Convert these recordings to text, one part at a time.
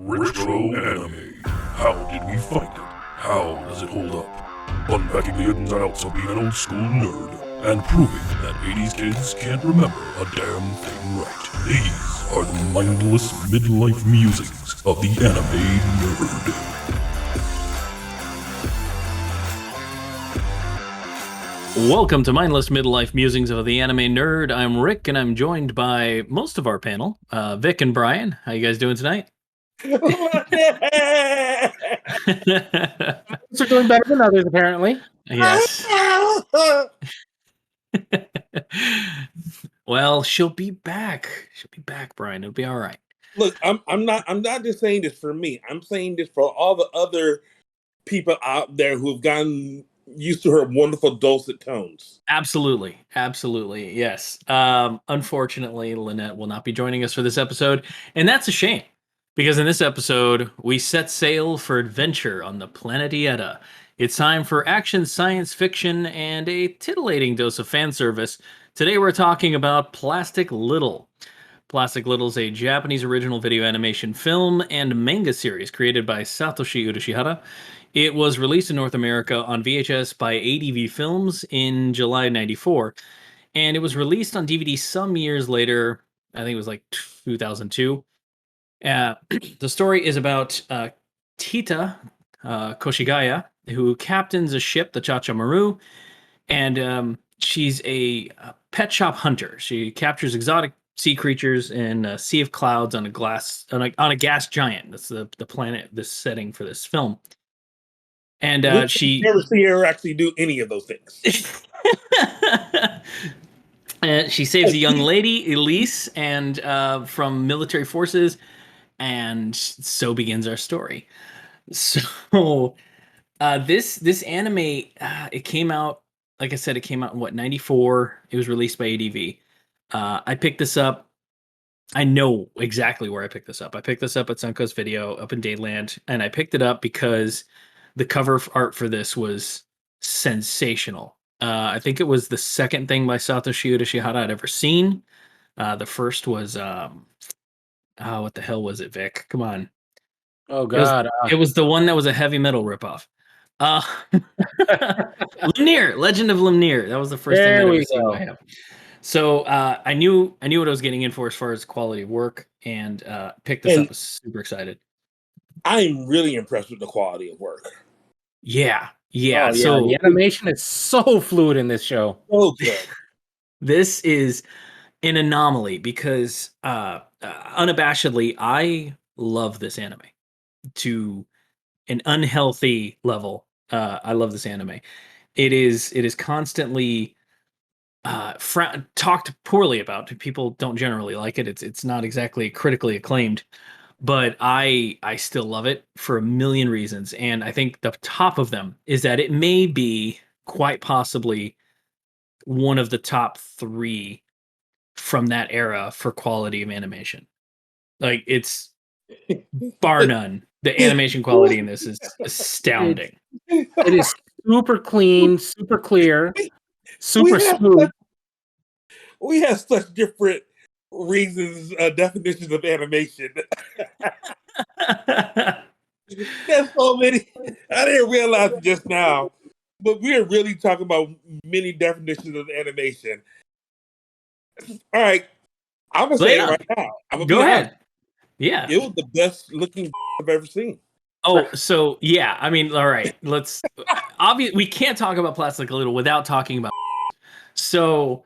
Retro anime. How did we find it? How does it hold up? Unpacking the ins and outs of being an old school nerd and proving that 80s kids can't remember a damn thing right. These are the mindless midlife musings of the anime nerd. Welcome to Mindless Midlife Musings of the Anime Nerd. I'm Rick, and I'm joined by most of our panel, Vic and Brian. How you guys doing tonight? Some are doing better than others, apparently. Yes. Well, she'll be back. She'll be back, Brian. It'll be all right. Look, I'm not just saying this for me. I'm saying this for all the other people out there who've gotten used to her wonderful dulcet tones. Absolutely. Yes. Unfortunately, Lynette will not be joining us for this episode, and that's a shame. Because in this episode, we set sail for adventure on the planet Letta. It's time for action, science fiction, and a titillating dose of fan service. Today we're talking about Plastic Little. Plastic Little is a Japanese original video animation film and manga series created by Satoshi Urashihara. It was released in North America on VHS by ADV Films in July 94, and it was released on DVD some years later. I think it was like 2002. The story is about Tita Koshigaya, who captains a ship, the Chacha Maru, and she's a pet shop hunter. She captures exotic sea creatures in a sea of clouds on a gas giant. That's the planet, this setting for this film. And she never see her actually do any of those things. And she saves a young lady, Elise, and from military forces. And so begins our story. So this anime, it came out, like I said, it came out in 94. It was released by ADV. I picked this up. I know exactly where I picked this up. I picked this up at Suncoast Video up in Dayland, and I picked it up because the cover art for this was sensational. I think it was the second thing by Satoshi Urashihara I'd ever seen. The first was what the hell was it, Vic? Come on. Oh God! It was the one that was a heavy metal ripoff. Lemnir, Legend of Lemnir. That was the first thing that I ever seen by him. So I knew what I was getting in for as far as quality of work, and picked this up. I was super excited. I'm really impressed with the quality of work. Yeah. So the animation is so fluid in this show. So good. This is an anomaly because unabashedly, I love this anime to an unhealthy level. I love this anime. It is constantly talked poorly about. People don't generally like it. It's not exactly critically acclaimed, but I still love it for a million reasons. And I think the top of them is that it may be quite possibly one of the top 3 from that era for quality of animation. Like, it's bar none. The animation quality in this is astounding. It is super clean, super clear, super smooth. We have such different reasons, definitions of animation. There's so many. I didn't realize it just now, but we are really talking about many definitions of animation. All right, I'm gonna say it right now. Go ahead. Yeah, it was the best looking I've ever seen. Oh, so yeah. I mean, all right. Let's. Obviously, we can't talk about Plastic Little without talking about. So,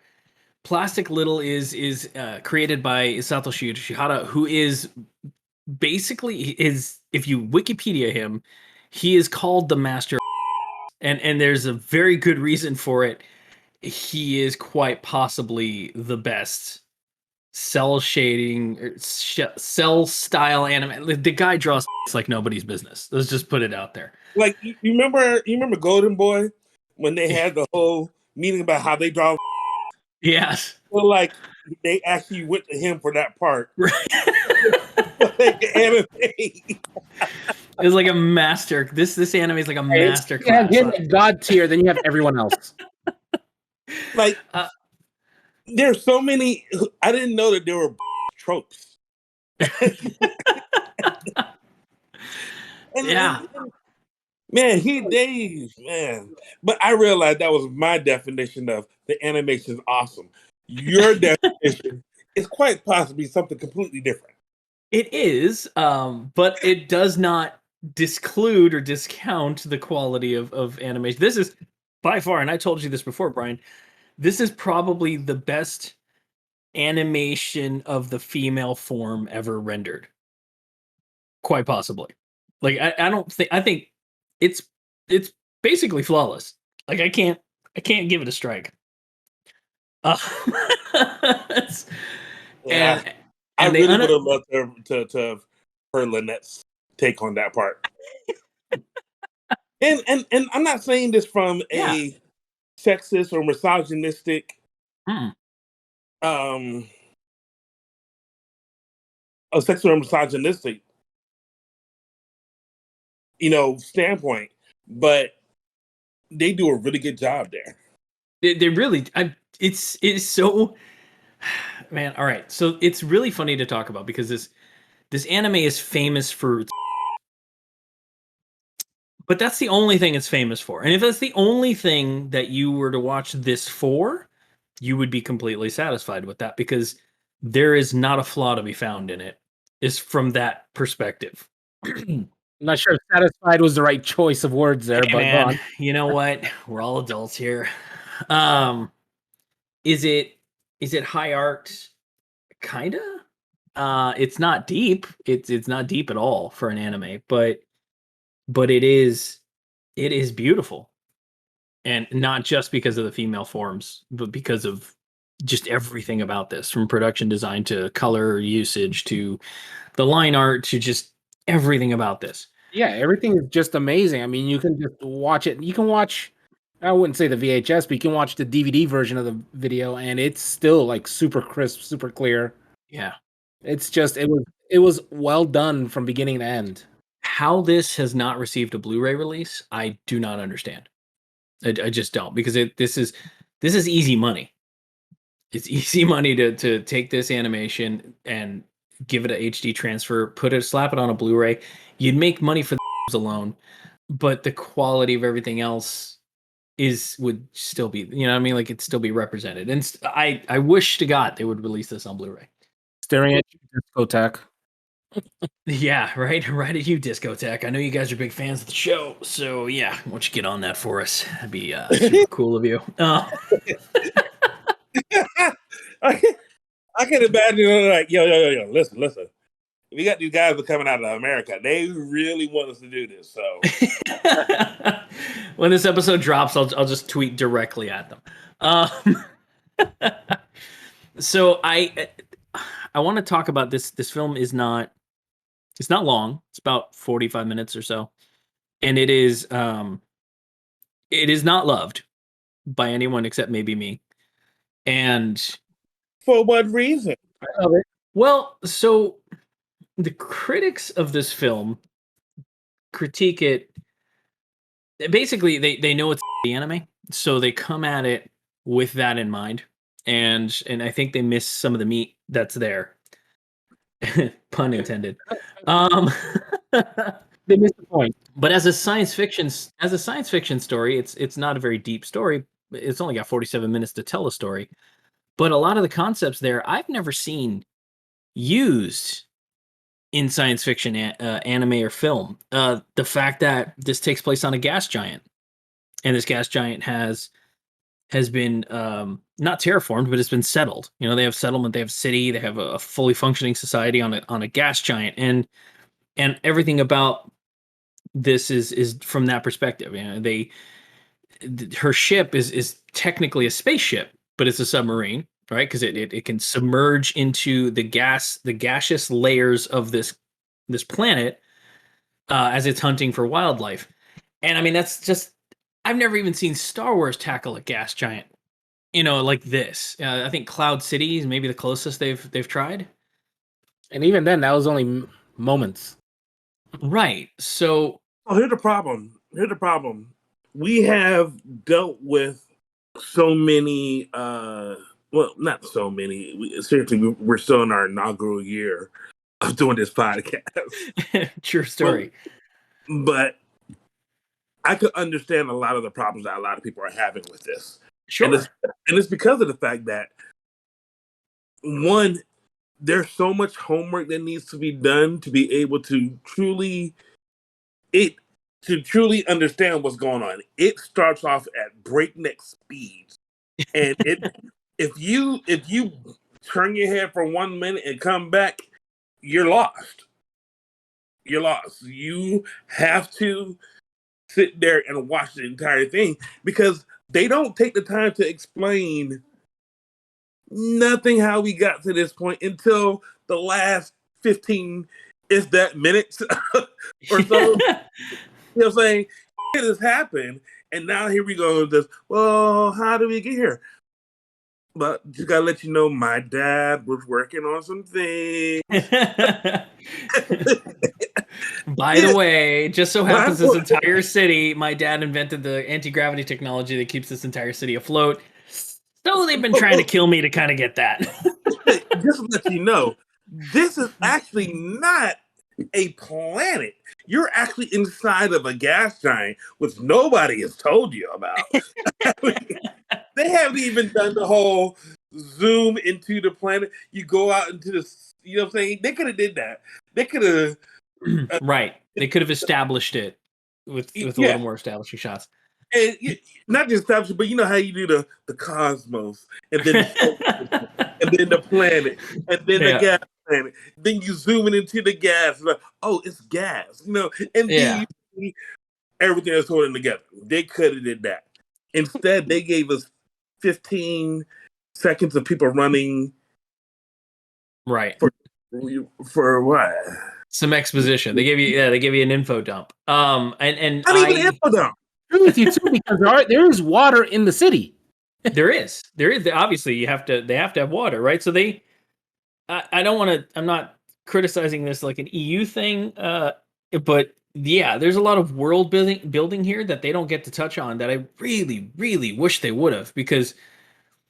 Plastic Little is created by Satoshi Urashihara, who is basically if you Wikipedia him, he is called the master, and there's a very good reason for it. He is quite possibly the best cell shading or cell style anime. The guy draws like nobody's business. Let's just put it out there. Like, you remember Golden Boy when they had the whole meeting about how they draw. Yes. Well, like, they actually went to him for that part. Right. It was like a master. This anime is like a master class. You have God tier, then you have everyone else. Like, there's so many. I didn't know that there were tropes. Yeah. Man, man. But I realized that was my definition of the animation is awesome. Your definition is quite possibly something completely different. It is, but it does not disclude or discount the quality of animation. This is by far, and I told you this before, Brian, this is probably the best animation of the female form ever rendered. Quite possibly. Like I think it's basically flawless. Like I can't give it a strike. It's- Yeah. and I they really would have loved to have heard Lynette's take on that part. and I'm not saying this from a sexist or misogynistic a sexist or misogynistic standpoint, but they do a really good job there. They really it's so man, all right. So it's really funny to talk about because this anime is famous for but that's the only thing it's famous for. And if that's the only thing that you were to watch this for, you would be completely satisfied with that because there is not a flaw to be found in it. Is from that perspective. I'm not sure if satisfied was the right choice of words there, Hey, but go on. man, you know what? We're all adults here. Is it high art? Kinda. It's not deep. It's not deep at all for an anime, but it is beautiful, and not just because of the female forms, but because of just everything about this, from production design to color usage to the line art to just everything about this. Yeah, everything is just amazing. I mean, you can just watch it. You can watch, I wouldn't say the VHS, but you can watch the DVD version of the video, and it's still like super crisp, super clear. Yeah. It's just it was well done from beginning to end. How this has not received a Blu-ray release, I do not understand. I just don't because this is easy money. It's easy money to take this animation and give it a HD transfer, slap it on a Blu-ray. You'd make money for the alone, but the quality of everything else would still be, you know what I mean? Like it'd still be represented. And I wish to God they would release this on Blu-ray. Staring at you, discotheque. Yeah, right at you, Discotheque. I know you guys are big fans of the show, so yeah, why don't you get on that for us? That'd be super cool of you. I can imagine like, yo, listen. We got these guys that are coming out of America. They really want us to do this. So when this episode drops, I'll just tweet directly at them. So I want to talk about this. This film is not. It's not long. It's about 45 minutes or so, and it is not loved by anyone except maybe me. And for what reason? I love it. Well, so the critics of this film critique it. Basically, they know it's the anime, so they come at it with that in mind, and I think they miss some of the meat that's there. Pun intended. They missed the point. But as a science fiction story, it's not a very deep story. It's only got 47 minutes to tell a story. But a lot of the concepts there I've never seen used in science fiction anime or film. The fact that this takes place on a gas giant, and this gas giant has been not terraformed, but it's been settled. You know, they have settlement, they have city, they have a fully functioning society on a gas giant, and everything about this is from that perspective. You know, her ship is technically a spaceship, but it's a submarine, right? Because it can submerge into the gaseous layers of this planet as it's hunting for wildlife. And I mean, that's just, I've never even seen Star Wars tackle a gas giant, you know, like this. I think Cloud City is maybe the closest they've tried. And even then, that was only moments. Right. So here's the problem. We have dealt with so many well, not so many. Seriously, we're still in our inaugural year of doing this podcast. True story. but I could understand a lot of the problems that a lot of people are having with this. Sure. And it's because of the fact that, one, there's so much homework that needs to be done to be able to truly understand what's going on. It starts off at breakneck speeds, and if you turn your head for 1 minute and come back, you're lost. You're lost. You have to sit there and watch the entire thing because they don't take the time to explain nothing how we got to this point until the last 15 is that minutes or so. You know what I'm saying? It has happened, and now here we go with this. Well, how do we get here? But just gotta let you know, my dad was working on some things. By the way, just so happens this entire city, my dad invented the anti-gravity technology that keeps this entire city afloat. So they've been trying to kill me to kind of get that. Just to let you know, this is actually not a planet. You're actually inside of a gas giant, which nobody has told you about. They haven't even done the whole zoom into the planet. You go out into the, you know what I'm saying? They could have did that. They could have. Right. They could have established it with a little more establishing shots. And not just established, but you know how you do the cosmos, and then and then the planet, and then the gas planet. Then you zoom into the gas. Like, oh, it's gas, you know. And then you see everything that's holding together. They could have did that. Instead, they gave us 15 seconds of people running. Right. For what? Some exposition. They gave you an info dump. And not even an info dump. With you too, because there is water in the city. There is. Obviously, they have to have water, right? So I don't want to. I'm not criticizing this like an EU thing, but yeah, there's a lot of world building here that they don't get to touch on that I really, really wish they would have, because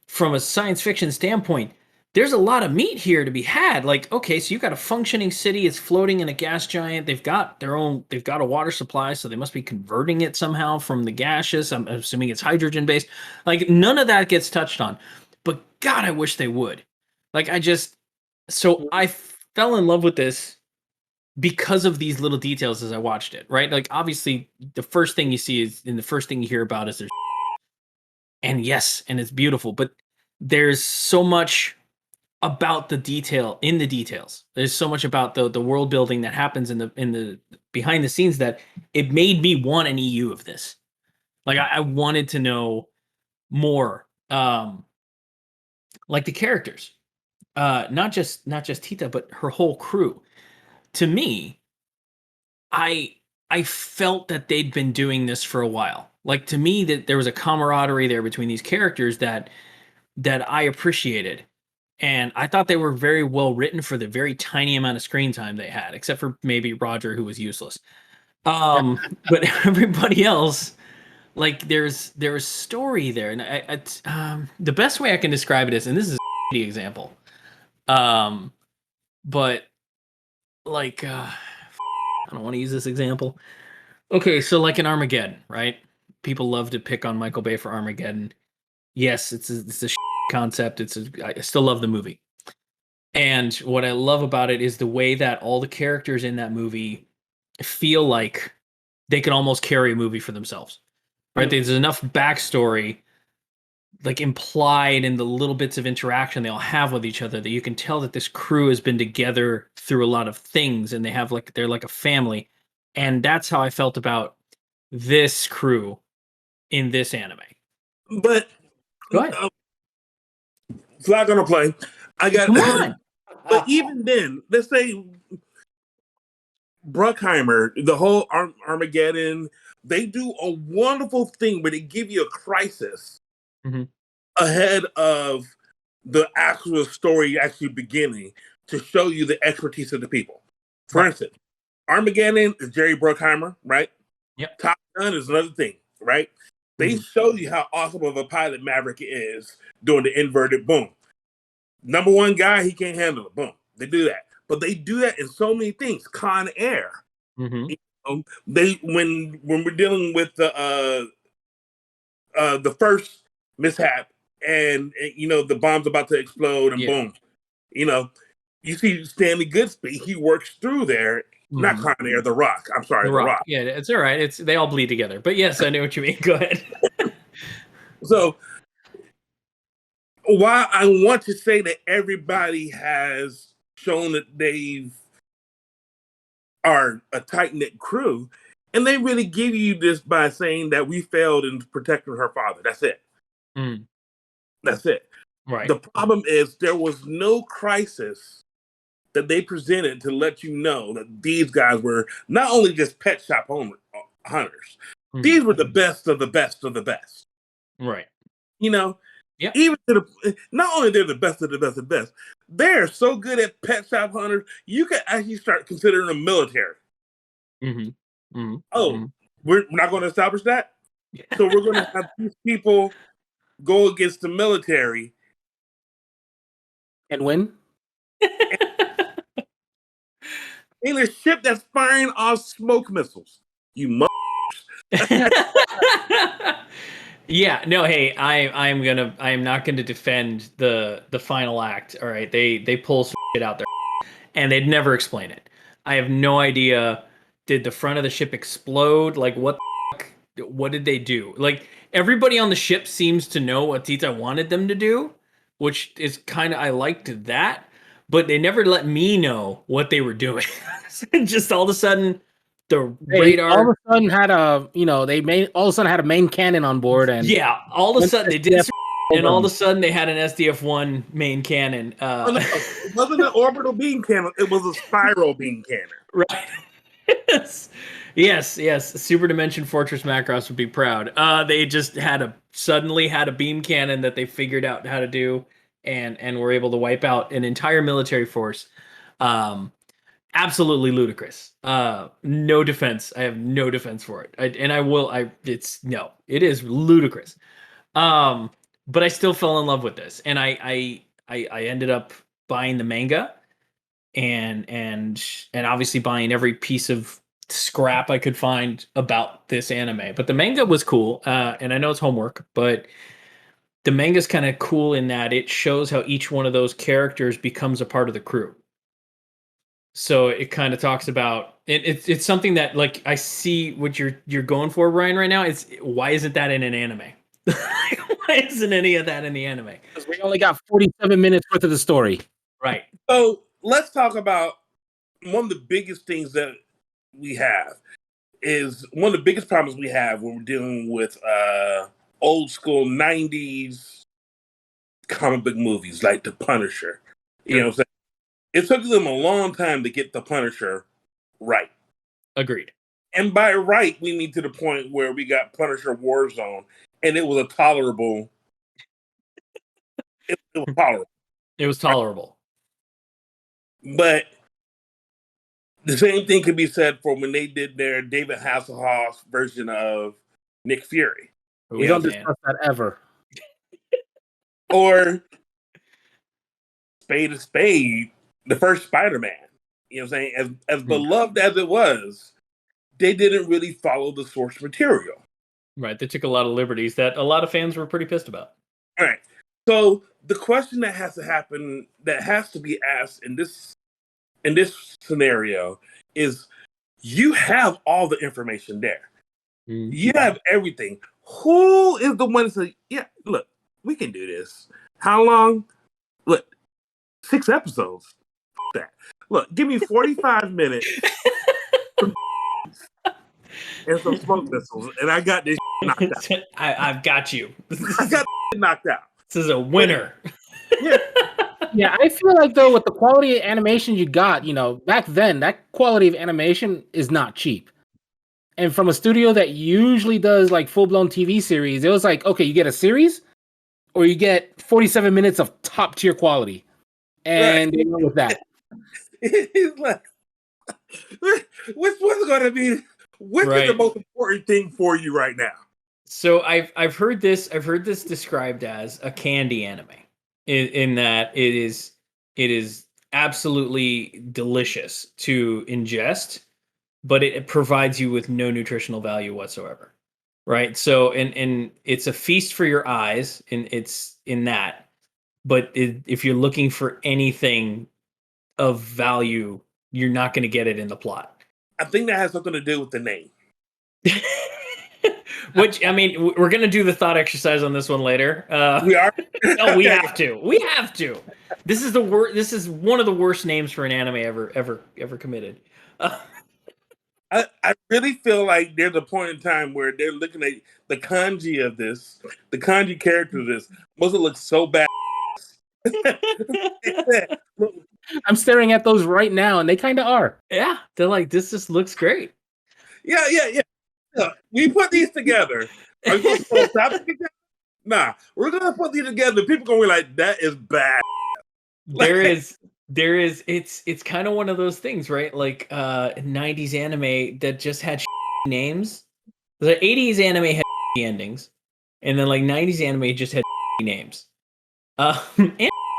from a science fiction standpoint, there's a lot of meat here to be had. Like, okay, so you've got a functioning city. It's floating in a gas giant. They've got a water supply, so they must be converting it somehow from the gaseous. I'm assuming it's hydrogen based. Like, none of that gets touched on. But God, I wish they would. Like, so I fell in love with this because of these little details as I watched it, right? Like, obviously, the first thing you see and the first thing you hear about is there's, and yes, and it's beautiful, but there's so much about the details. There's so much about the world building that happens in the behind the scenes that it made me want an EU of this. Like, I wanted to know more, like the characters, not just Tita, but her whole crew. To me, I felt that they'd been doing this for a while. Like, to me, that there was a camaraderie there between these characters that I appreciated. And I thought they were very well written for the very tiny amount of screen time they had, except for maybe Roger, who was useless. But everybody else, like, there's story there. And the best way I can describe it is, and this is the example, but like, I don't want to use this example. Okay, so like in Armageddon, right? People love to pick on Michael Bay for Armageddon. Yes, it's a concept. I still love the movie. And what I love about it is the way that all the characters in that movie feel like they can almost carry a movie for themselves. Right? There's enough backstory, like, implied in the little bits of interaction they all have with each other, that you can tell that this crew has been together through a lot of things, and they're like a family. And that's how I felt about this crew in this anime. But go ahead. Flag on a play. I got. Come on. But even then, let's say Bruckheimer, the whole Armageddon, they do a wonderful thing where they give you a crisis ahead of the actual story actually beginning to show you the expertise of the people. For instance, Armageddon is Jerry Bruckheimer, right? Yep. Top Gun is another thing, right? They show you how awesome of a pilot Maverick is doing the inverted boom. Number one guy, he can't handle it. Boom. They do that. But they do that in so many things. Con Air. They when we're dealing with the first mishap and the bomb's about to explode and boom, you know, you see Stanley Goodspeed. He works through there. Not Con Air, The Rock. I'm sorry, The Rock. Yeah, it's all right. They all bleed together. But yes, I know what you mean. Go ahead. So while I want to say that everybody has shown that they are a tight-knit crew, and they really give you this by saying that we failed in protecting her father. That's it. That's it. Right. The problem is there was no crisis that they presented to let you know that these guys were not only just pet shop hunters. These were the best of the best of the best. Right. Yeah. Even not only they're the best of the best of the best, they're so good at pet shop hunters, you can actually start considering them military. We're not going to establish that? So we're going to have these people go against the military. And win? In a ship that's firing off smoke missiles. You Yeah, no, hey, I am not gonna defend the final act. All right, they pull some shit out there, and they'd never explain it. I have no idea. Did the front of the ship explode? Like what? What did they do? Like everybody on the ship seems to know what Tita wanted them to do, which is kind of I liked that, but they never let me know what they were doing. Just all of a sudden. Radar all of a sudden had a main cannon on board, and all of a sudden they did, and all of a sudden they had an SDF-1 main cannon. It wasn't an orbital beam cannon; it was a spiral beam cannon. Right. yes. Super Dimension Fortress Macross would be proud. They just suddenly had a beam cannon that they figured out how to do, and were able to wipe out an entire military force. Absolutely ludicrous. No defense. I have no defense for it. It is ludicrous. But I still fell in love with this, and I ended up buying the manga, and obviously buying every piece of scrap I could find about this anime. But the manga was cool, and I know it's homework, but the manga's kind of cool in that it shows how each one of those characters becomes a part of the crew. So it kind of talks about it's something that like I see what you're going for, Ryan, right now. It's why isn't that in an anime? Why isn't any of that in the anime? Because we only got 47 minutes worth of the story. Right. So let's talk about one of the biggest things that we have is one of the biggest problems we have when we're dealing with old school 90s comic book movies like The Punisher. You know what I'm saying? It took them a long time to get The Punisher right. Agreed. And by right, we mean to the point where we got Punisher Warzone, and it was a tolerable. It was tolerable. It was tolerable. But the same thing could be said for when they did their David Hasselhoff version of Nick Fury. We don't discuss that ever. Or Spade to Spade, the first Spider-Man. You know what I'm saying? As beloved as it was, they didn't really follow the source material. Right. They took a lot of liberties that a lot of fans were pretty pissed about. All right. So the question that has to happen, that has to be asked in this scenario is, you have all the information there. Mm-hmm. You have everything. Who is the one to say, yeah, look, we can do this? How long? Look, 6 episodes. That. Look, give me 45 minutes and some smoke missiles, and I got this knocked out. I've got you. I got knocked out. This is a winner. Yeah, I feel like though with the quality of animation you got, back then that quality of animation is not cheap. And from a studio that usually does like full-blown TV series, it was like, okay, you get a series or you get 47 minutes of top tier quality. And they went with that. He's like, which one's going to be, which is the most important thing for you right now? So I've heard this described as a candy anime, in that it is absolutely delicious to ingest, but it provides you with no nutritional value whatsoever. Right. So, and it's a feast for your eyes, and it's in that. But if you're looking for anything of value, you're not going to get it in the plot. I think that has something to do with the name. Which, I mean, we're going to do the thought exercise on this one later. We are. No, we have to. We have to. This is the worst. This is one of the worst names for an anime ever committed. I really feel like there's a point in time where they're looking at the kanji of this, the kanji character of this, must look so bad. I'm staring at those right now, and they kind of are. Yeah, they're like, this just looks great. Yeah. We put these together. Are we supposed to put a topic together? Nah, we're gonna put these together. People gonna be like, that is bad. There is it's kind of one of those things, right? Like 90s anime that just had names. The 80s anime had endings, and then like 90s anime just had names. And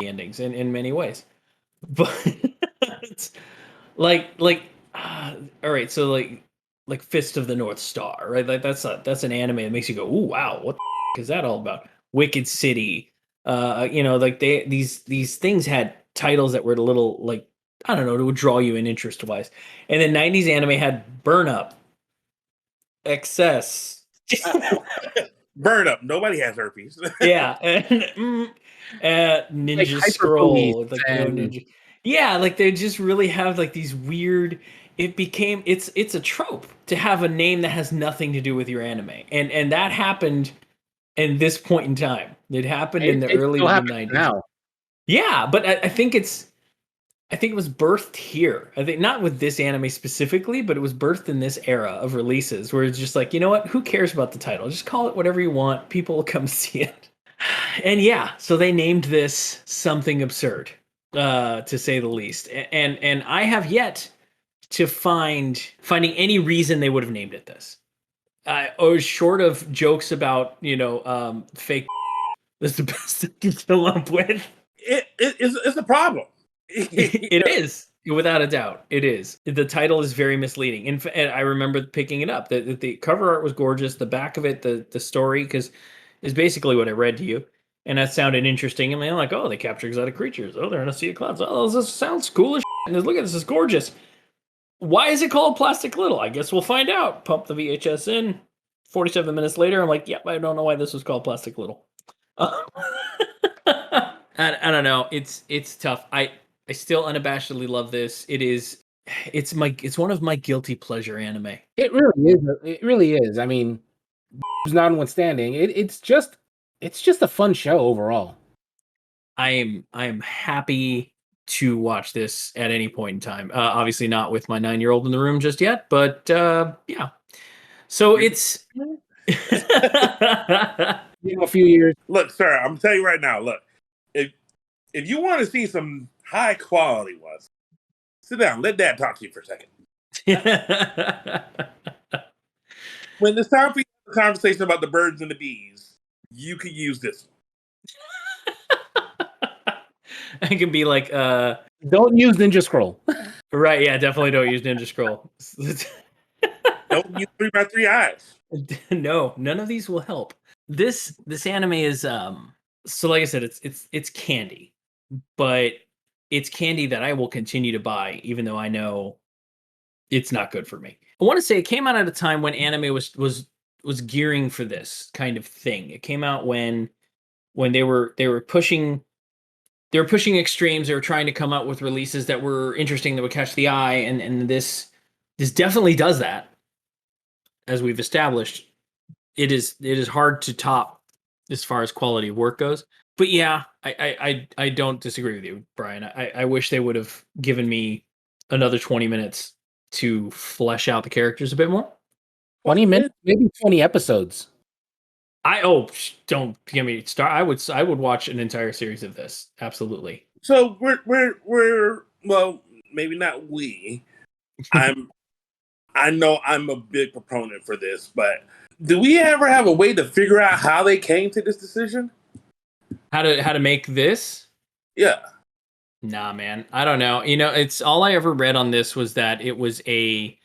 endings in many ways. But it's like all right, so like Fist of the North Star, right? Like that's an anime that makes you go, "Ooh, wow, what the is that all about?" Wicked City. Like these things had titles that were a little like, I don't know, it would draw you in interest wise. And then 90s anime had Burn Up, Excess. Burn Up. Nobody has herpes. Yeah. And Ninja Like Hyper Scroll. Police Like and- Ninja. Yeah, like they just really have like these weird, it's a trope to have a name that has nothing to do with your anime. And that happened in this point in time. It happened in the early still happens 90s. now. Yeah, but I think it was birthed here. I think not with this anime specifically, but it was birthed in this era of releases where it's just like, you know what? Who cares about the title? Just call it whatever you want. People will come see it. And yeah, so they named this something absurd, to say the least. And I have yet to finding any reason they would have named it this. Or short of jokes about, fake. That's the best I can come up with. It's a problem. It is, without a doubt. It is. The title is very misleading. And I remember picking it up. The cover art was gorgeous. The back of it, the story, because is basically what I read to you. And that sounded interesting. And I'm like, oh, they capture exotic creatures. Oh, they're in a sea of clouds. Oh, this sounds cool as shit. And look at this, is gorgeous. Why is it called Plastic Little? I guess we'll find out. Pump the VHS in. 47 minutes later, I'm like, yep, I don't know why this was called Plastic Little. I don't know. It's tough. I still unabashedly love this. It's one of my guilty pleasure anime. It really is. It really is. I mean, notwithstanding, it's just a fun show overall. I am happy to watch this at any point in time. Obviously not with my 9-year-old in the room just yet, but yeah. So it's A few years. Look, sir, I'm telling you right now. Look, if you want to see some high quality ones, sit down. Let Dad talk to you for a second. When it's time for you to have a conversation about the birds and the bees, you could use this one. I can be like, Don't use Ninja Scroll. right? Yeah, definitely don't use Ninja Scroll. Don't use 3x3 eyes. No, none of these will help. This anime is so like I said, it's candy, but it's candy that I will continue to buy, even though I know it's not good for me. I want to say it came out at a time when anime was gearing for this kind of thing. It came out when they were pushing extremes. They were trying to come out with releases that were interesting, that would catch the eye, and this definitely does that. As we've established, it is hard to top as far as quality of work goes. But yeah, I don't disagree with you, Brian. I wish they would have given me another 20 minutes to flesh out the characters a bit more. 20 minutes, maybe 20 episodes. Don't get me started. I would watch an entire series of this. Absolutely. So we're well, maybe not we. I know I'm a big proponent for this, but do we ever have a way to figure out how they came to this decision? How to make this? Yeah. Nah, man. I don't know. It's all I ever read on this was that it was a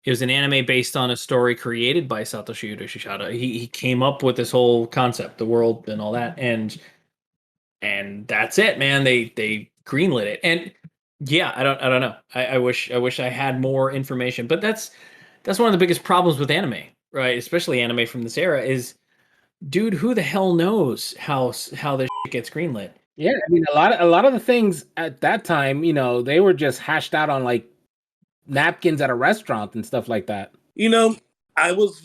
It was an anime based on a story created by Satoshi Yoshihata. He came up with this whole concept, the world, and all that, and that's it, man. They greenlit it, and yeah, I don't know. I wish I had more information, but that's one of the biggest problems with anime, right? Especially anime from this era is, dude, who the hell knows how this shit gets greenlit? Yeah, I mean, a lot of the things at that time, you know, they were just hashed out on like napkins at a restaurant and stuff like that. You know, I was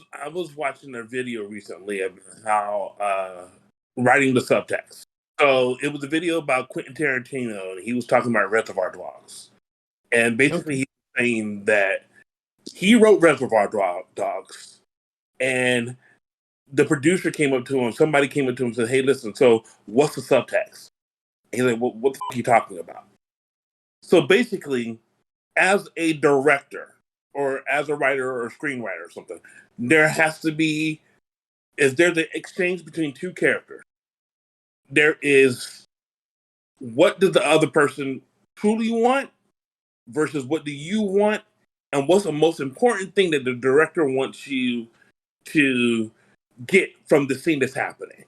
watching a video recently of how writing the subtext. So it was a video about Quentin Tarantino, and he was talking about Reservoir Dogs, and basically he was saying that he wrote Reservoir Dogs, and the producer came up to him. Somebody came up to him and said, "Hey, listen. So what's the subtext?" And he's like, "What the f- are you talking about?" So basically, as a director or as a writer or a screenwriter or something, there has to be, if there's an exchange between two characters, there is, what does the other person truly want versus what do you want, and what's the most important thing that the director wants you to get from the scene that's happening,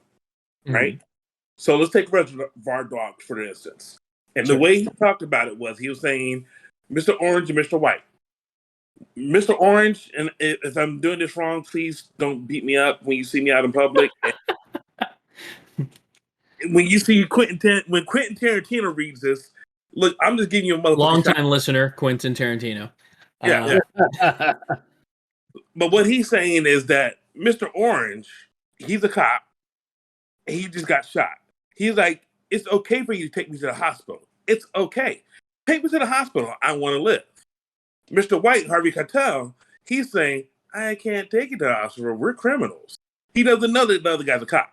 right? Mm-hmm. So let's take Reservoir Dogs for instance. And Sure. the way he talked about it was, he was saying, Mr. Orange and Mr. White. Mr. Orange, and if I'm doing this wrong, please don't beat me up when you see me out in public. When you see when Quentin Tarantino reads this, look, I'm just giving you a motherfucking Long shot. time listener, Quentin Tarantino. Yeah. But what he's saying is that Mr. Orange, he's a cop, and he just got shot. He's like, it's okay for you to take me to the hospital. It's okay. Take me to the hospital. I want to live. Mr. White, Harvey Keitel, he's saying, I can't take you to the hospital. We're criminals. He doesn't know that the other guy's a cop,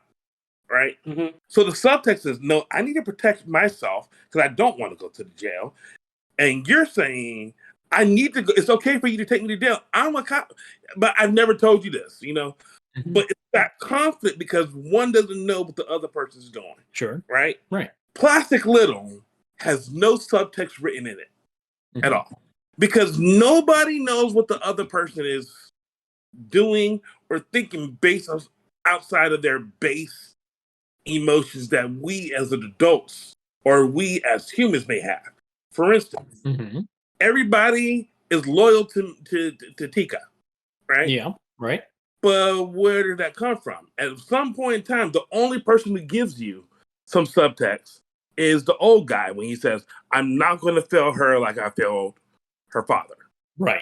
right? Mm-hmm. So the subtext is, no, I need to protect myself because I don't want to go to the jail. And you're saying, I need to go. It's okay for you to take me to jail. I'm a cop, but I've never told you this, you know? Mm-hmm. But it's that conflict because one doesn't know what the other person's doing. Sure. Right? Right. Plastic Little has no subtext written in it Mm-hmm. at all. Because nobody knows what the other person is doing or thinking based on outside of their base emotions that we as adults or we as humans may have. For instance, Mm-hmm. everybody is loyal to Tika, right? Yeah. Right. But where did that come from? At some point in time, the only person who gives you some subtext is the old guy when he says, I'm not going to fail her like I failed her father. Right.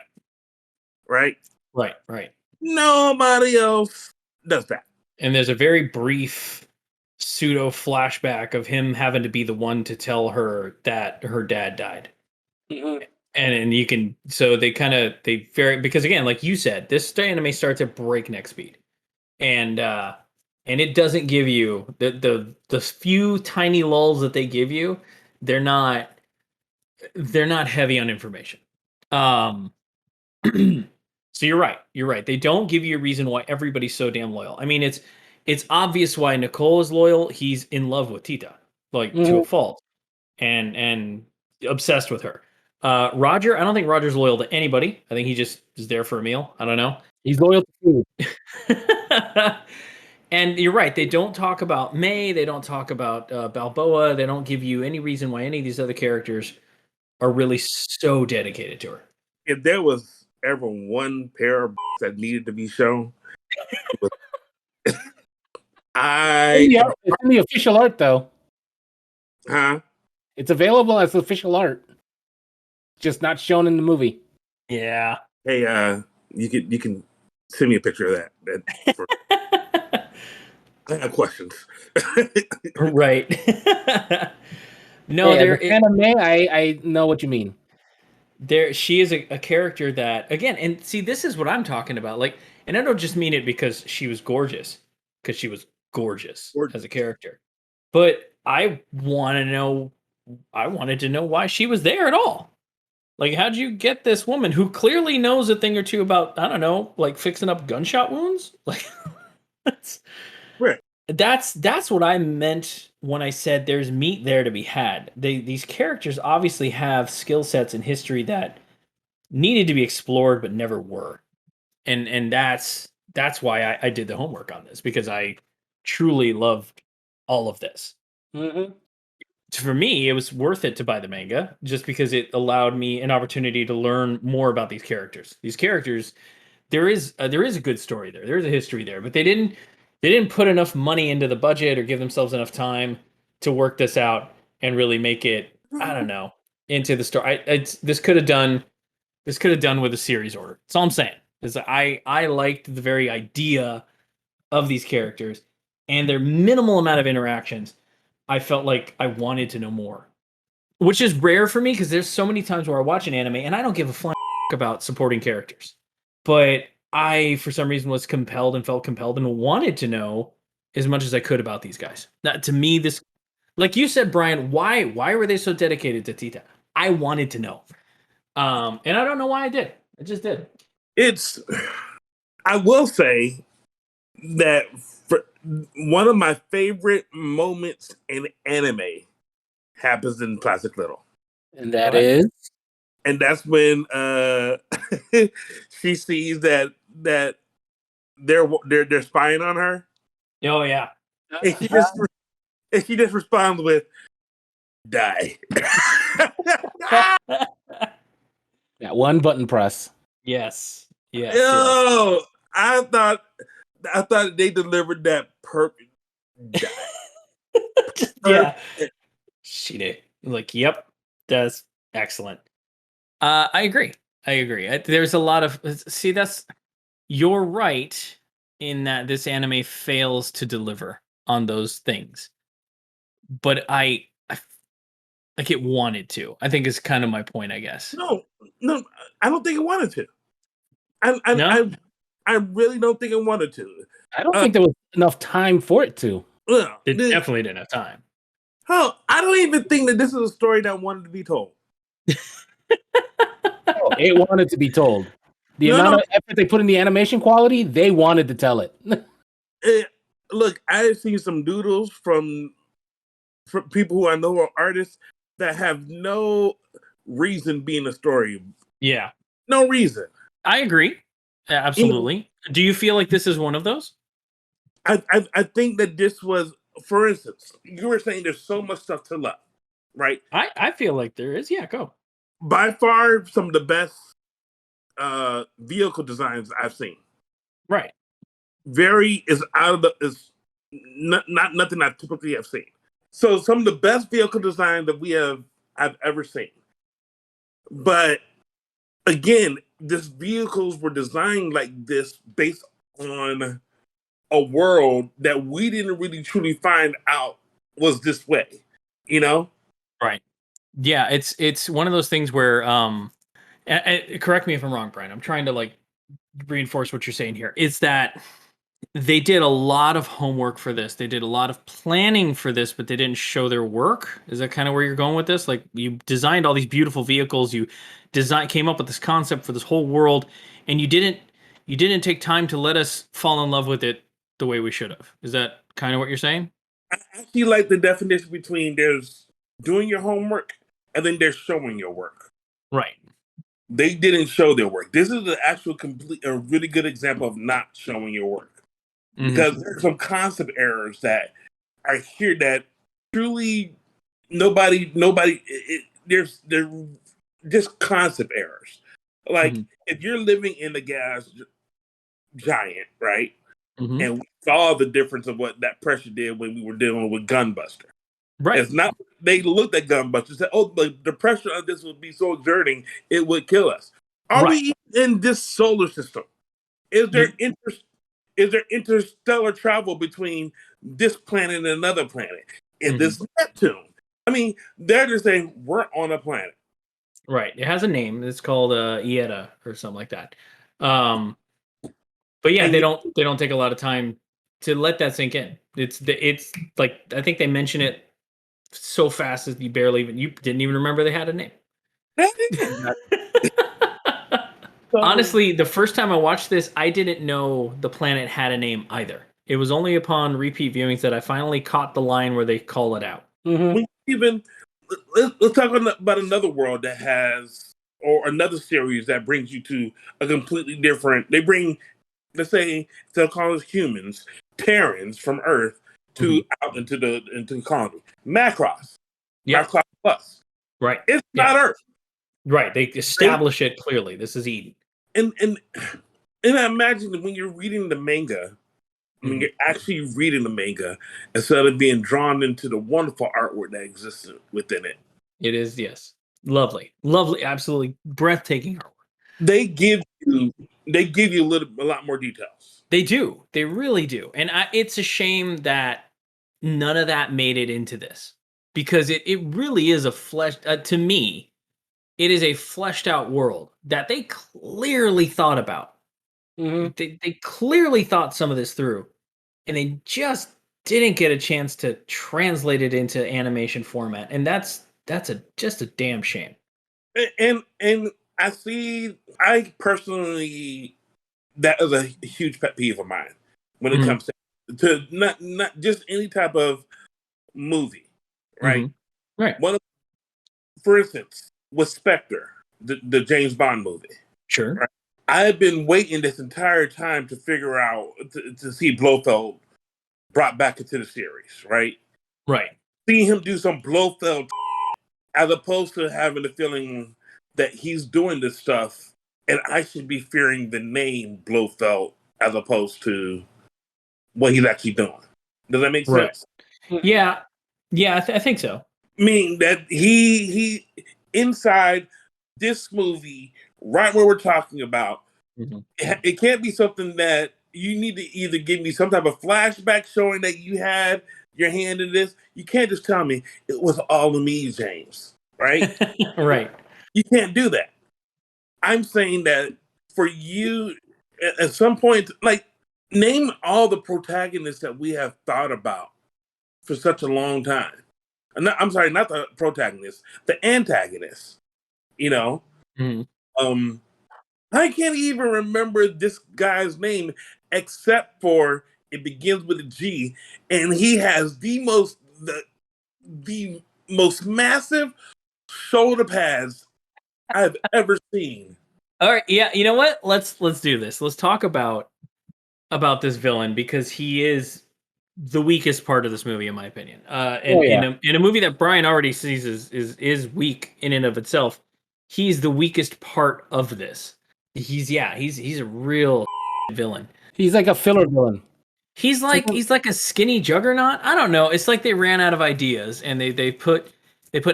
Right? Right. Right. Nobody else does that. And there's a very brief pseudo flashback of him having to be the one to tell her that her dad died. Mm-hmm. And you can, so they very, because again, like you said, this anime starts at breakneck speed, and it doesn't give you the few tiny lulls that they give you. They're not heavy on information. So you're right. They don't give you a reason why everybody's so damn loyal. I mean, it's obvious why Nicole is loyal. He's in love with Tita, like to a fault, and obsessed with her. Roger, I don't think Roger's loyal to anybody. I think he just is there for a meal. I don't know. He's loyal to food. And you're right. They don't talk about May. They don't talk about Balboa. They don't give you any reason why any of these other characters are really so dedicated to her. If there was ever one pair of that needed to be shown, It's in the official art, though. Huh? It's available as official art, just not shown in the movie. Yeah. Hey, you can send me a picture of that. I have questions. Right. No, yeah, there the anime. I know what you mean. She is a character that, again, and see, this is what I'm talking about. Like, and I don't just mean it because she was gorgeous, because she was gorgeous as a character. But I wanted to know why she was there at all. Like, how'd you get this woman who clearly knows a thing or two about, I don't know, like fixing up gunshot wounds? Like, that's what I meant when I said there's meat there to be had. These characters obviously have skill sets and history that needed to be explored but never were. And that's why I did the homework on this, because I truly loved all of this. Mm-hmm. For me, it was worth it to buy the manga just because it allowed me an opportunity to learn more about these characters. These characters, there is a good story there. There's a history there, but they didn't put enough money into the budget or give themselves enough time to work this out and really make it, I don't know, into the story. This could have done with a series order. That's all I'm saying. Is I liked the very idea of these characters and their minimal amount of interactions. I felt like I wanted to know more, which is rare for me because there's so many times where I watch an anime and I don't give a flying about supporting characters. But I, for some reason, was compelled and felt compelled and wanted to know as much as I could about these guys. That, to me, this, like you said, Brian, why were they so dedicated to Tita? I wanted to know. And I don't know why I did. I just did. I will say that one of my favorite moments in anime happens in Classic Little. And and that's when she sees that they're spying on her. Oh yeah. And she just responds with die. That one button press. Yes. Yes. Yo, I thought they delivered that perfect. Die. Yeah. She did. Like, yep, that's excellent. I agree. There's a lot of you're right in that this anime fails to deliver on those things, but I like it wanted to. I think is kind of my point, I guess. No, I don't think it wanted to. I really don't think it wanted to. I don't think there was enough time for it to. It definitely didn't have time. Hell, I don't even think that this is a story that wanted to be told. It wanted to be told. The amount of effort they put in the animation quality, they wanted to tell it. Look, I've seen some doodles from people who I know are artists that have no reason being a story. Yeah. No reason. I agree. Absolutely. Do you feel like this is one of those? I think that this was, for instance, you were saying there's so much stuff to love, right? I feel like there is. Yeah, go. By far, some of the best vehicle designs I've seen. Right. Is not nothing I typically have seen. So some of the best vehicle design that I've ever seen. But again, these vehicles were designed like this based on a world that we didn't really truly find out was this way, you know? Right. Yeah, it's one of those things where correct me if I'm wrong, Brian. I'm trying to like reinforce what you're saying here. It's that they did a lot of homework for this. They did a lot of planning for this, but they didn't show their work. Is that kind of where you're going with this? Like, you designed all these beautiful vehicles, you came up with this concept for this whole world, and you didn't take time to let us fall in love with it the way we should have. Is that kind of what you're saying? I actually like the definition between there's doing your homework and then there's showing your work. Right. They didn't show their work. This is an actual a really good example of not showing your work. Mm-hmm. Because there's some concept errors that are here that truly nobody there's just concept errors. Like, if you're living in the gas giant, right? Mm-hmm. And we saw the difference of what that pressure did when we were dealing with Gunbuster. Right. It's not, they looked at Gunbuster and said, oh, the pressure on this would be so exerting, it would kill us. Are we in this solar system? Is there interstellar travel between this planet and another planet? Is this Neptune? I mean, they're just saying we're on a planet. Right. It has a name. It's called Letta or something like that. But yeah, they don't take a lot of time to let that sink in. It's like, I think they mention it so fast as you didn't even remember they had a name. Honestly, the first time I watched this, I didn't know the planet had a name either. It was only upon repeat viewings that I finally caught the line where they call it out. Mm-hmm. Let's talk about another world that has or another series that brings you to a completely different. They bring, let's say, they'll call us humans, Terrans from Earth to out into the colony. Macross, Macross Plus. Right. It's not Earth. Right. They establish it clearly. This is Eden. And I imagine that when you're reading the manga, when you're actually reading the manga instead of being drawn into the wonderful artwork that exists within it. It is, yes. Lovely. Lovely, absolutely breathtaking artwork. They give you a lot more details. They do. They really do. And it's a shame that none of that made it into this. Because it really is to me, it is a fleshed out world that they clearly thought about. They clearly thought some of this through. And they just didn't get a chance to translate it into animation format. And that's just a damn shame. And I personally, that is a huge pet peeve of mine when it comes to not just any type of movie, right? Right. For instance, with Spectre, the James Bond movie. Sure. Right? I've been waiting this entire time to figure out to see Blofeld brought back into the series, right? Right. Seeing him do some Blofeld, as opposed to having the feeling that he's doing this stuff, and I should be fearing the name Blofeld as opposed to what he's actually doing. Does that make sense? Yeah. I think so. Meaning that he inside this movie, right where we're talking about, it can't be something that you need to either give me some type of flashback showing that you had your hand in this. You can't just tell me it was all of me, James, right? Right. You can't do that. I'm saying that for you, at some point, like, name all the protagonists that we have thought about for such a long time. I'm sorry, not the protagonists, the antagonists. You know, I can't even remember this guy's name except for it begins with a G, and he has the most massive shoulder pads I've ever seen. All right, yeah, you know what? Let's do this. Let's talk about this villain because he is the weakest part of this movie, in my opinion. In a movie that Brian already sees is weak in and of itself, he's the weakest part of this. He's a real villain. He's like a filler villain. He's like a skinny Juggernaut. I don't know. It's like they ran out of ideas and they put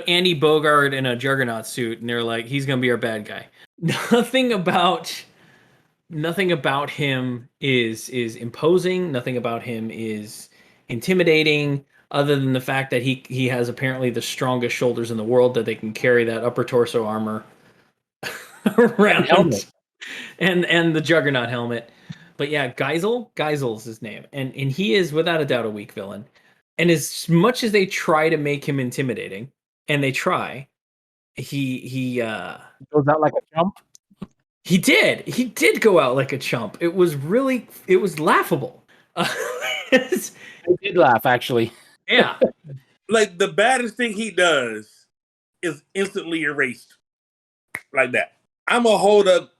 Andy Bogart in a Juggernaut suit and they're like, he's gonna be our bad guy. Nothing about him is imposing. Nothing about him is intimidating, other than the fact that he has apparently the strongest shoulders in the world, that they can carry that upper torso armor around, and the Juggernaut helmet. But yeah, Geisel's his name, and he is without a doubt a weak villain. And as much as they try to make him intimidating, and they try, he goes out like a chump. He did go out like a chump. It was laughable. I did laugh, actually. Yeah. Like, the baddest thing he does is instantly erased. Like that. I'm going to hold up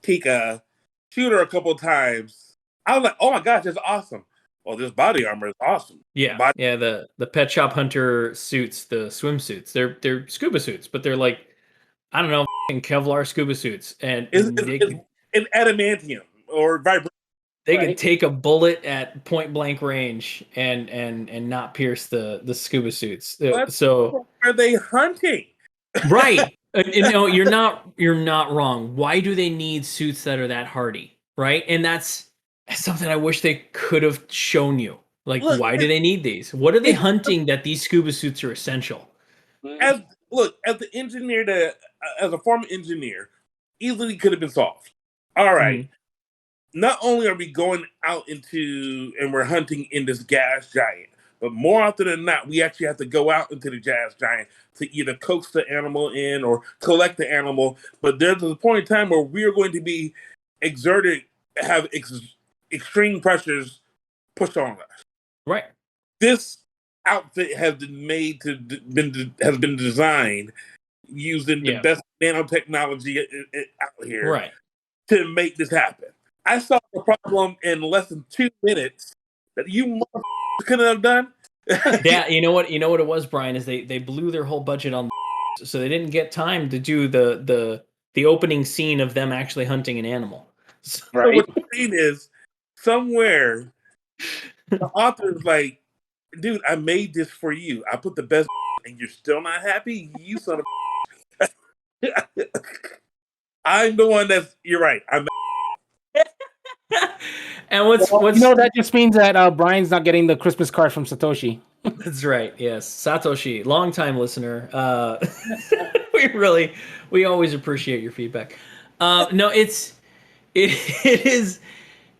Tika, shoot her a couple times. I was like, oh my gosh, that's awesome. Oh, this body armor is awesome. Yeah. The Pet Shop Hunter suits, the swimsuits, they're scuba suits, but they're like, I don't know, Kevlar scuba suits. And it's an adamantium or vibranium. They can take a bullet at point blank range and not pierce the scuba suits. So are they hunting? Right. You're not wrong. Why do they need suits that are that hardy? Right. And that's something I wish they could have shown you. Like, why do they need these? What are they hunting that these scuba suits are essential? As the engineer, as a former engineer, easily could have been solved. All right. Not only are we going out and we're hunting in this gas giant, but more often than not, we actually have to go out into the gas giant to either coax the animal in or collect the animal. But there's a point in time where we are going to be have extreme pressures pushed on us. Right. This outfit has been designed using the best nanotechnology out here Right. to make this happen. I saw the problem in less than 2 minutes that you motherfuckers couldn't have done. Yeah, you know what it was, Brian, is they blew their whole budget on so they didn't get time to do the opening scene of them actually hunting an animal. So, So what the thing is, somewhere the author's like, dude, I made this for you. I put the best and you're still not happy? You son of I'm the one you're right. and what's that just means that Brian's not getting the Christmas card from Satoshi. That's right. Yes, Satoshi, longtime listener. We always appreciate your feedback. No, it is.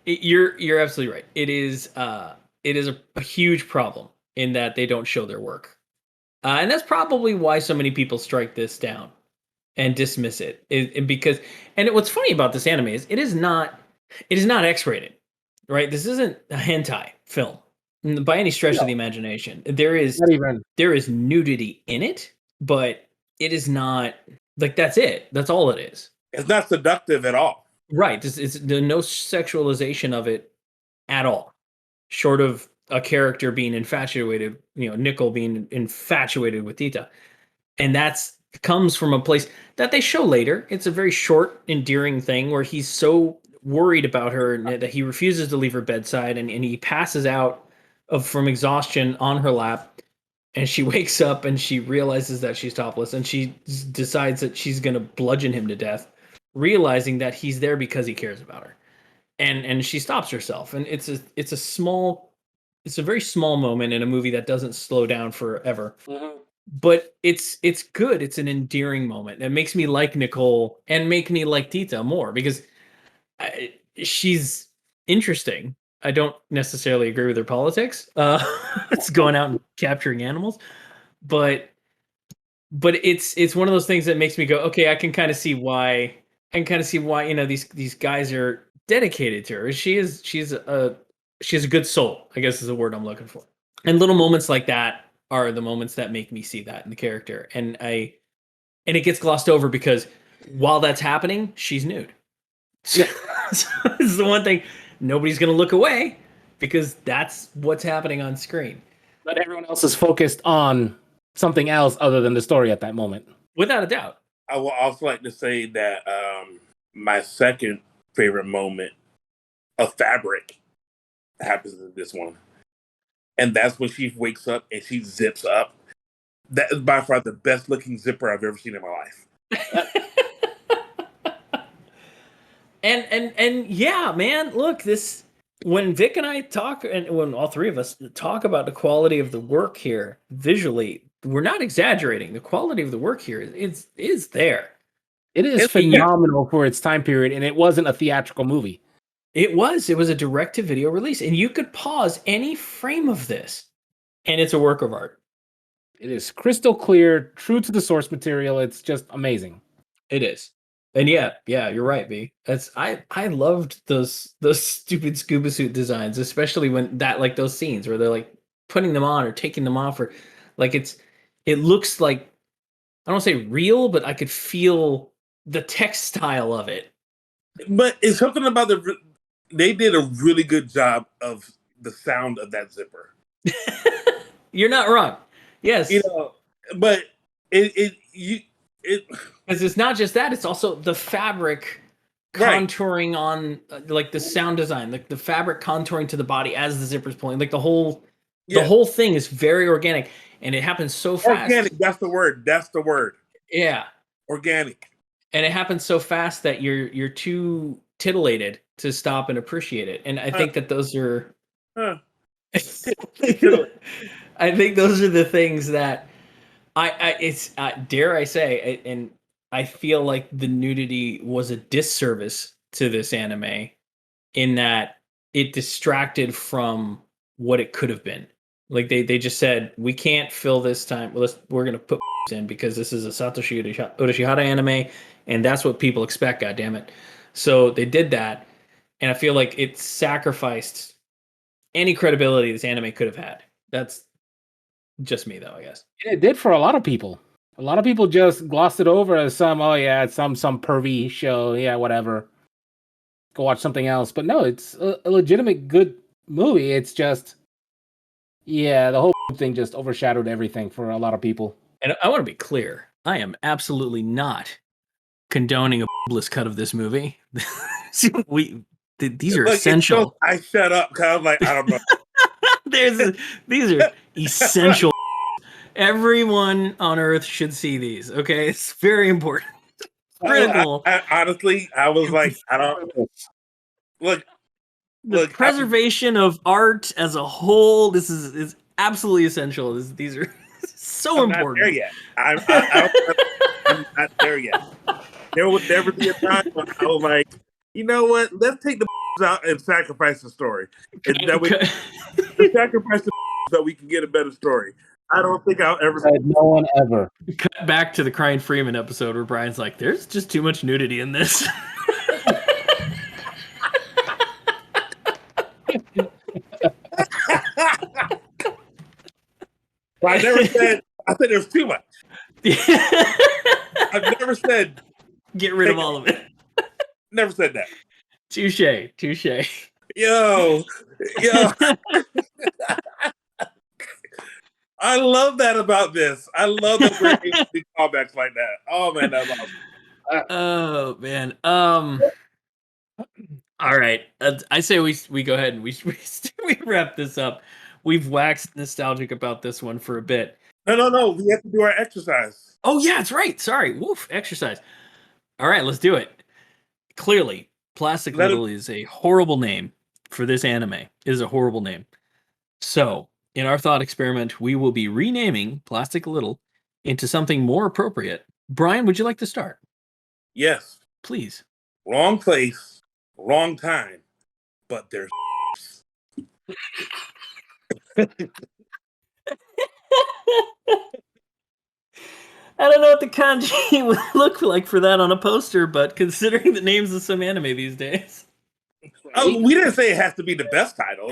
You're absolutely right. It is a huge problem in that they don't show their work, and that's probably why so many people strike this down and dismiss it. What's funny about this anime is it is not X-rated, right? This isn't a hentai film by any stretch of the imagination. There is nudity in it, but it is not like that's it. That's all it is. It's not seductive at all. Right. There's no sexualization of it at all, short of a character being infatuated, Nickel being infatuated with Tita. And that's comes from a place that they show later. It's a very short, endearing thing where he's so worried about her that he refuses to leave her bedside and he passes out from exhaustion on her lap. And she wakes up and she realizes that she's topless and she decides that she's going to bludgeon him to death, realizing that he's there because he cares about her. And she stops herself. And it's a very small moment in a movie that doesn't slow down forever. Mm-hmm. But it's good. It's an endearing moment. It makes me like Nicole and make me like Tita more because she's interesting. I don't necessarily agree with her politics. It's going out and capturing animals, but it's one of those things that makes me go, okay, I can kind of see why. These guys are dedicated to her. She's a good soul, I guess is the word I'm looking for. And little moments like that are the moments that make me see that in the character. And it gets glossed over because while that's happening, she's nude. Yeah. So it's the one thing nobody's going to look away because that's what's happening on screen. But everyone else is focused on something else other than the story at that moment. Without a doubt. I would also like to say that my second favorite moment of fabric happens in this one. And that's when she wakes up and she zips up. That is by far the best looking zipper I've ever seen in my life. And yeah, man, look, when Vic and I talk, and when all three of us talk about the quality of the work here visually, we're not exaggerating. The quality of the work here is there. It's phenomenal for its time period, and it wasn't a theatrical movie. It was a direct-to-video release, and you could pause any frame of this, and it's a work of art. It is crystal clear, true to the source material. It's just amazing. It is. And yeah, you're right, B. I loved those stupid scuba suit designs, especially when those scenes where they're like putting them on or taking them off, or like it looks like, I don't want to say real, but I could feel the textile of it. But it's something about they did a really good job of the sound of that zipper. You're not wrong. Yes. But because it's not just that, it's also the fabric contouring on like the sound design, like the fabric contouring to the body as the zipper's pulling. Like the whole thing is very organic and it happens so fast. Organic, that's the word. Yeah. Organic. And it happens so fast that you're too titillated to stop and appreciate it. And I think that those are I think those are the things that it's dare I say, and I feel like the nudity was a disservice to this anime in that it distracted from what it could have been. Like they just said, we can't fill this time. We're gonna put in because this is a Satoshi Urashihara anime, and that's what people expect. God damn it! So they did that, and I feel like it sacrificed any credibility this anime could have had. That's just me, though, I guess. It did for a lot of people. A lot of people just glossed it over as it's some pervy show. Yeah, whatever. Go watch something else. But no, it's a legitimate good movie. It's just, the whole thing just overshadowed everything for a lot of people. And I want to be clear. I am absolutely not condoning a boobless cut of this movie. These are essential. I shut up because I was like, I don't know. These are essential. Everyone on Earth should see these. Okay, it's very important. Critical. Honestly, I was like, I don't look. The preservation of art as a whole. This is absolutely essential. These are so important. Not there yet. I'm not there yet. There would never be a time when I was like, you know what? Let's take the out and sacrifice the story. And that way, sacrifice the so we can get a better story. I don't think I'll ever. No one ever. Cut back to the Crying Freeman episode where Brian's like, "There's just too much nudity in this." I never said. I said there's too much. I've never said get rid of all of it. Never said that. Touche. Yo. I love that about this. I love that we're able to do callbacks like that. Oh man, that's awesome. Oh man. All right. I say we go ahead and we wrap this up. We've waxed nostalgic about this one for a bit. No. We have to do our exercise. Oh yeah, that's right. Sorry. Woof. Exercise. All right, let's do it. Clearly, Plastic Little is a horrible name for this anime. It is a horrible name. So, in our thought experiment, we will be renaming Plastic Little into something more appropriate. Brian, would you like to start? Yes. Please. Wrong place, wrong time, but there's I don't know what the kanji would look like for that on a poster, but considering the names of some anime these days. Oh, we didn't say it has to be the best title.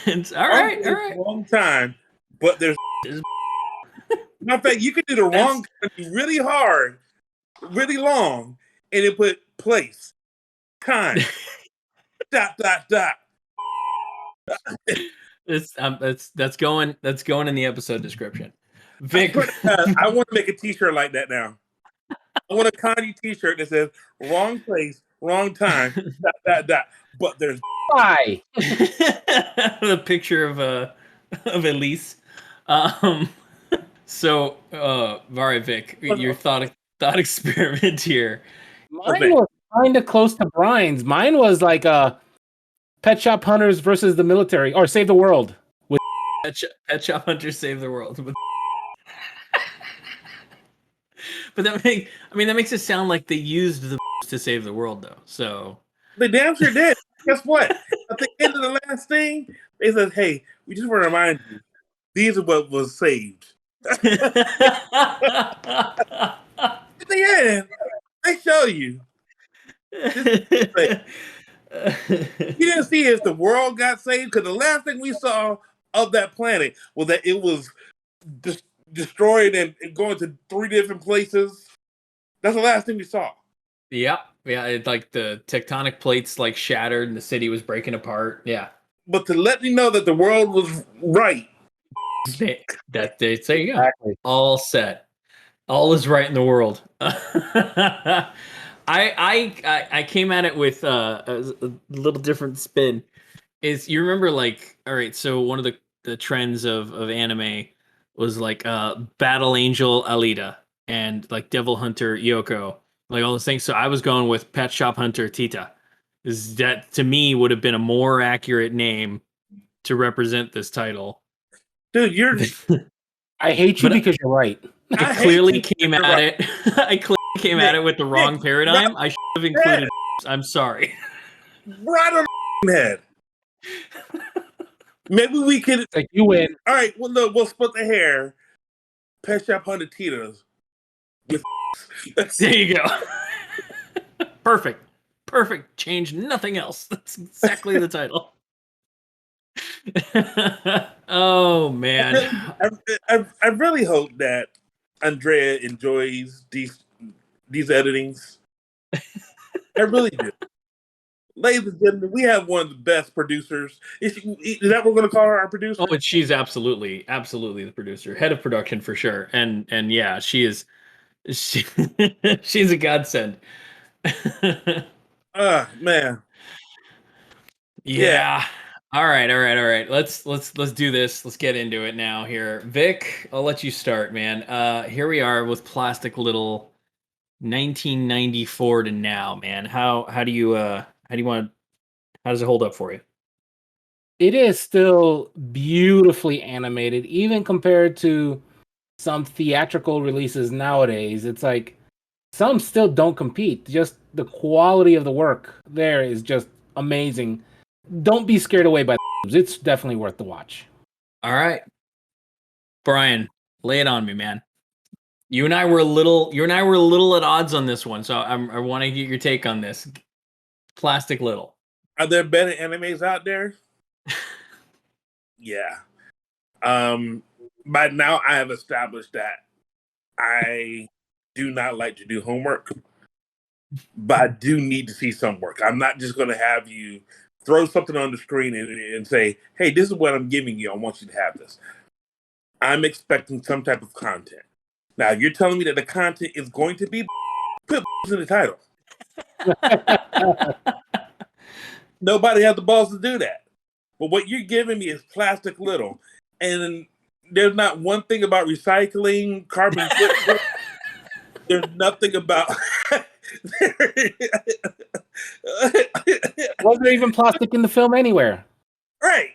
It's all right. Wrong time, but there's. Matter of fact, you could do the wrong time really hard, really long, and then put place, time, ... That's going in the episode description. Vic, I want to make a T-shirt like that now. I want a kanji T-shirt that says "wrong place, wrong time." ... But there's why the picture of Elise. So, Vari Vic, your thought experiment here. Mine was kind of close to Brian's. Mine was like Pet Shop Hunters versus the military, or Save the World. With Pet Shop Hunters Save the World. But that makes it sound like they used the to save the world, though. So they damn sure did. Guess what? At the end of the last thing, they said, "Hey, we just want to remind you, these are what was saved." At the end, they show you. You didn't see if the world got saved, because the last thing we saw of that planet was that it was destroyed and going to 3 different places. That's the last thing we saw. Yeah, it's like the tectonic plates like shattered and the city was breaking apart. Yeah, but to let me know that the world was right. There you go. Exactly. All set. All is right in the world. I came at it with a little different spin. Is you remember, like, all right, so one of the trends of anime was like Battle Angel Alita and like Devil Hunter Yoko, like all those things. So I was going with Pet Shop Hunter Tita. Is that, to me, would have been a more accurate name to represent this title. Dude, I hate you because you're right. I clearly came at it. I clearly came at it with the wrong paradigm. I should have included. I'm sorry. Right on the head. Maybe we could. Like, you win. All right. Well, look, we'll split the hair. Pet Shop Hunter Tita's. There you go. Perfect. Change nothing else. That's exactly the title. Oh man. I really hope that Andrea enjoys these editings. I really do. Ladies and gentlemen, we have one of the best producers. Is that what we're going to call her, our producer? Oh, and she's absolutely the producer, head of production for sure. And yeah, she is. She, she's a godsend. Man. Yeah. All right. Let's do this. Let's get into it now here. Vic, I'll let you start, man. Here we are with Plastic Little 1994 to now, man. How do you want how does it hold up for you? It is still beautifully animated, even compared to some theatrical releases nowadays. It's like some still don't compete. Just the quality of the work there is just amazing. Don't be scared away by the it's definitely worth the watch. All right. Brian, lay it on me, man. You and I were a little at odds on this one, so I want to get your take on this. Plastic Little. Are there better animes out there? Yeah. By now I have established that I do not like to do homework, but I do need to see some work. I'm not just going to have you throw something on the screen and say, hey, this is what I'm giving you. I want you to have this. I'm expecting some type of content. Now, if you're telling me that the content is going to be put in the title. Nobody has the balls to do that. But what you're giving me is Plastic Little. And there's not one thing about recycling, carbon footprint. There's nothing about... Was there even plastic in the film anywhere? Right.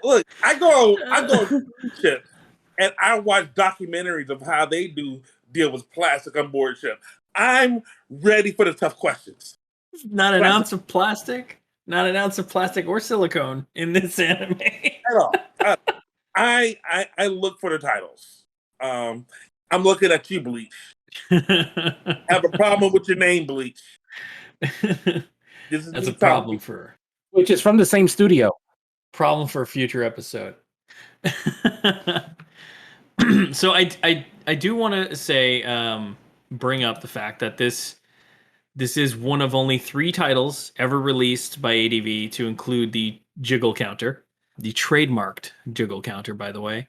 Look, I go on ship and I watch documentaries of how they deal with plastic on board ship. I'm ready for the tough questions. Not an ounce of plastic or silicone in this anime. At all. I look for the titles. I'm looking at you, Bleach. Have a problem with your name, Bleach. That's a problem for... Which is from the same studio. Problem for a future episode. So I do want to say, bring up the fact that this is one of only 3 titles ever released by ADV to include the jiggle counter, the trademarked jiggle counter, by the way.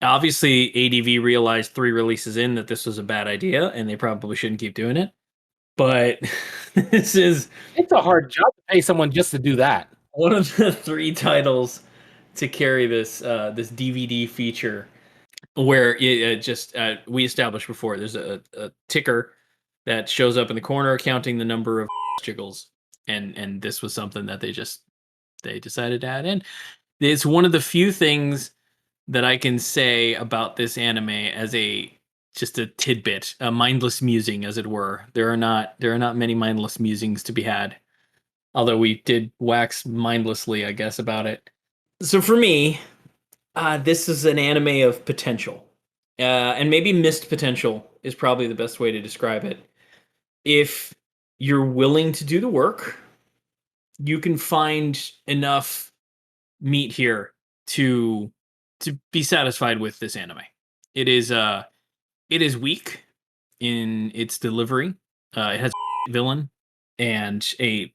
Obviously, ADV realized 3 releases in that this was a bad idea, and they probably shouldn't keep doing it. But it's a hard job to pay someone just to do that. One of the 3 titles to carry this this DVD feature, where it just we established before, there's a ticker that shows up in the corner counting the number of jiggles, and this was something that they decided to add in. It's one of the few things that I can say about this anime as just a tidbit, a mindless musing, as it were. There are not many mindless musings to be had, although we did wax mindlessly, I guess, about it. So for me, this is an anime of potential, and maybe missed potential is probably the best way to describe it. If you're willing to do the work, you can find enough meat here to be satisfied with this anime. It is weak in its delivery. It has a villain and I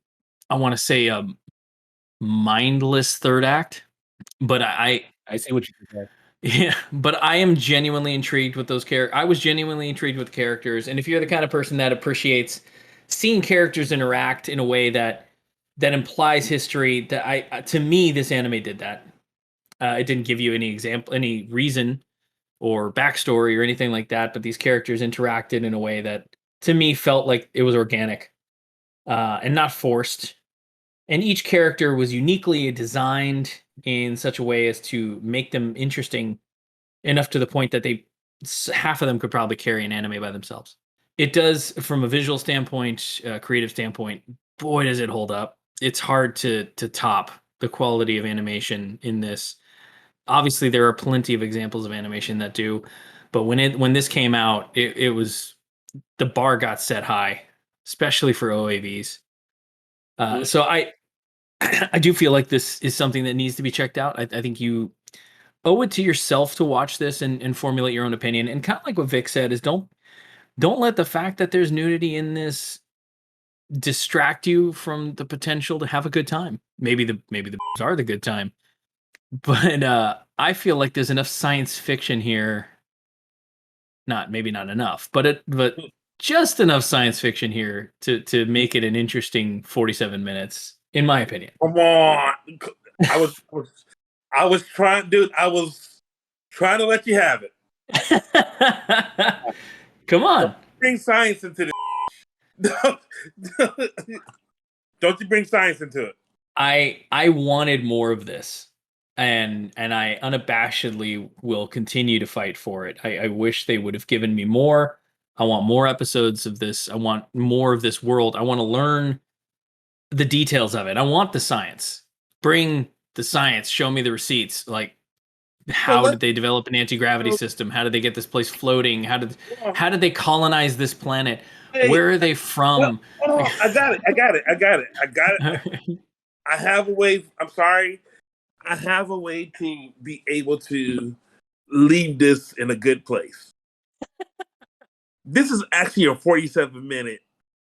want to say a mindless third act, but I see what you said. Yeah, but I am genuinely intrigued with those characters. I was genuinely intrigued with characters, and if you're the kind of person that appreciates seeing characters interact in a way that implies history, to me, this anime did that. It didn't give you any reason or backstory or anything like that, but these characters interacted in a way that to me felt like it was organic and not forced. And each character was uniquely designed in such a way as to make them interesting enough to the point that half of them could probably carry an anime by themselves. It does, from a visual standpoint, creative standpoint, boy, does it hold up. It's hard to top the quality of animation in this. Obviously, there are plenty of examples of animation that do, but when this came out, it was, the bar got set high, especially for OAVs. So I do feel like this is something that needs to be checked out. I think you owe it to yourself to watch this and formulate your own opinion. And kind of like what Vic said is don't let the fact that there's nudity in this distract you from the potential to have a good time. Maybe the boobs are the good time, but I feel like there's enough science fiction here. Maybe not enough, but just enough science fiction here to make it an interesting 47 minutes, in my opinion. Come on, I was trying, dude. I was trying to let you have it. Come on, don't bring science into this. Don't you bring science into it? I wanted more of this, and I unabashedly will continue to fight for it. I wish they would have given me more. I want more episodes of this. I want more of this world. I want to learn the details of it. I want the science. Bring the science. Show me the receipts. Like, how did they develop an anti-gravity system? How did they get this place floating? How did they colonize this planet? Hey, where are they from? I got it. I have a way. I'm sorry. I have a way to be able to leave this in a good place. This is actually a 47-minute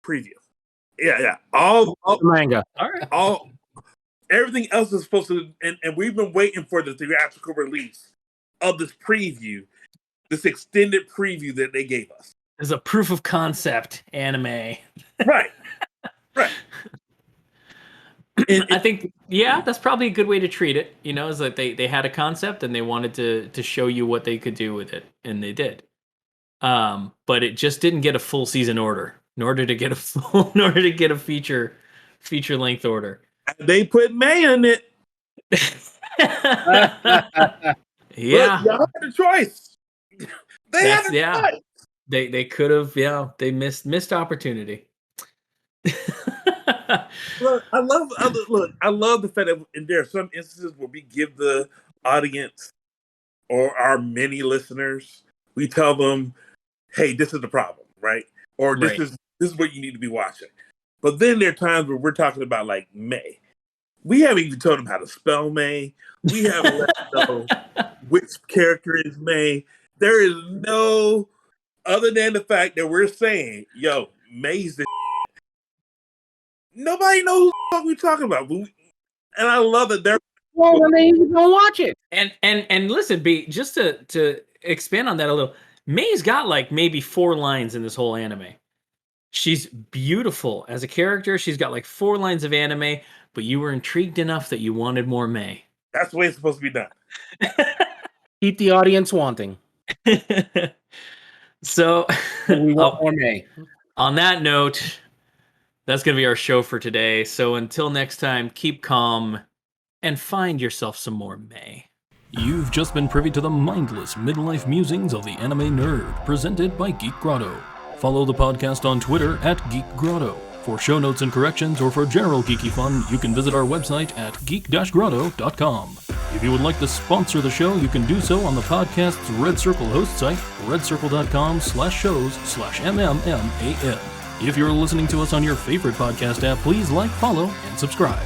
preview. Yeah. All manga. All right. Everything else is supposed to, and we've been waiting for the theatrical release of this preview, this extended preview that they gave us. There's a proof of concept anime. Right. I think, that's probably a good way to treat it. Is that they had a concept and they wanted to show you what they could do with it, and they did. But it just didn't get a full season order, nor did it get a feature length order. They put May in it. Yeah, y'all had a choice. Choice. They could have. Yeah, they missed opportunity. Look, I love the fact that there are some instances where we give the audience or our many listeners, we tell them, "Hey, this is the problem, right?" Or this is what you need to be watching. But then there are times where we're talking about like May. We haven't even told them how to spell May. We haven't let them know which character is May. There is no, other than the fact that we're saying, "Yo, May's the." Nobody knows who the fuck we're talking about. And I love that they're. Well, then they even don't watch it. And listen, B, just to expand on that a little, May's got like maybe 4 lines in this whole anime. She's beautiful as a character. She's got like 4 lines of anime, but you were intrigued enough that you wanted more May. That's the way it's supposed to be done. Keep the audience wanting. So we want more May. On that note, that's going to be our show for today. So until next time, keep calm and find yourself some more May. You've just been privy to the mindless midlife musings of the anime nerd, presented by Geek Grotto. Follow the podcast on Twitter at Geek Grotto. For show notes and corrections or for general geeky fun, you can visit our website at geek-grotto.com. If you would like to sponsor the show, you can do so on the podcast's Red Circle host site, redcircle.com/shows/MMMAN. If you're listening to us on your favorite podcast app, please like, follow, and subscribe.